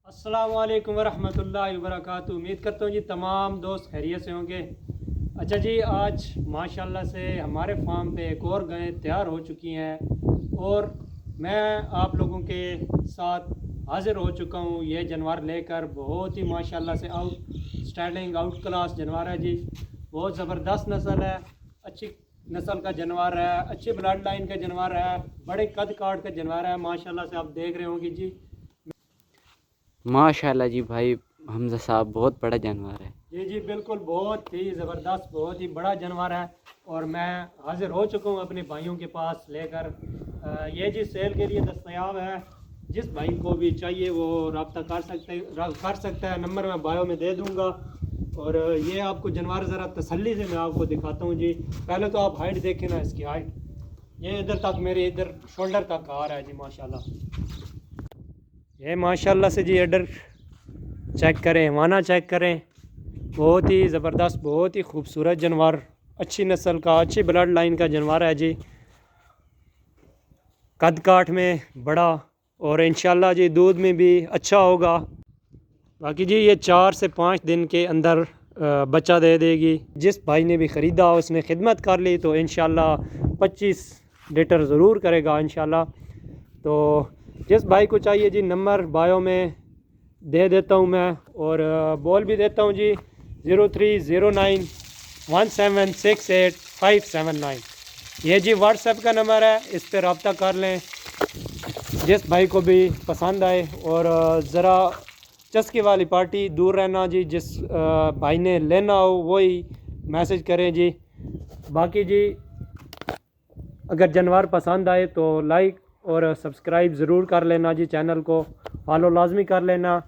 अस्सलाम वालेकुम वरहमतुल्लाहि वबरकातुहू। उम्मीद करता हूँ जी तमाम दोस्त खैरियत से होंगे। अच्छा जी, आज माशाल्लाह से हमारे फार्म पे एक और गाय तैयार हो चुकी हैं और मैं आप लोगों के साथ हाज़िर हो चुका हूँ ये जानवर लेकर। बहुत ही माशाल्लाह से आउटस्टैंडिंग आउट क्लास जानवर है जी। बहुत ज़बरदस्त नस्ल है, अच्छी नस्ल का जानवर है, अच्छी ब्लड लाइन का जानवर है, बड़े कद काट का जानवर है। माशाल्लाह से आप देख रहे होंगे जी। माशाल्लाह जी भाई हमजा साहब बहुत बड़ा जानवर है। जी जी बिल्कुल, बहुत ही ज़बरदस्त, बहुत ही बड़ा जानवर है और मैं हाज़िर हो चुका हूँ अपने भाइयों के पास लेकर। ये जी सेल के लिए दस्तयाब है। जिस भाई को भी चाहिए वो रब्ता कर सकता है। नंबर मैं बायो में दे दूँगा। और ये आपको जानवर ज़रा तसल्ली से मैं आपको दिखाता हूँ जी। पहले तो आप हाइट देखें ना, इसकी हाइट ये इधर तक, मेरे इधर शोल्डर तक आ रहा है जी माशाल्लाह। ये माशाल्लाह से जी इधर चेक करें, हवाना चेक करें। बहुत ही ज़बरदस्त, बहुत ही खूबसूरत जानवर, अच्छी नस्ल का, अच्छी ब्लड लाइन का जानवर है जी। कद काठ में बड़ा और इंशाल्लाह जी दूध में भी अच्छा होगा। बाकी जी ये 4 से 5 दिन के अंदर बच्चा दे देगी। जिस भाई ने भी ख़रीदा उसने खिदमत कर ली तो इंशाल्लाह 25 लीटर ज़रूर करेगा इंशाल्लाह। तो जिस भाई को चाहिए जी, नंबर बायो में दे देता हूँ मैं और बोल भी देता हूँ जी 03091768 579। ये जी व्हाट्सएप का नंबर है, इस पर रब्ता कर लें जिस भाई को भी पसंद आए। और ज़रा चस्के वाली पार्टी दूर रहना जी, जिस भाई ने लेना हो वही मैसेज करें जी। बाकी जी अगर जानवर पसंद आए तो लाइक और सब्सक्राइब ज़रूर कर लेना जी, चैनल को फॉलो लाजमी कर लेना।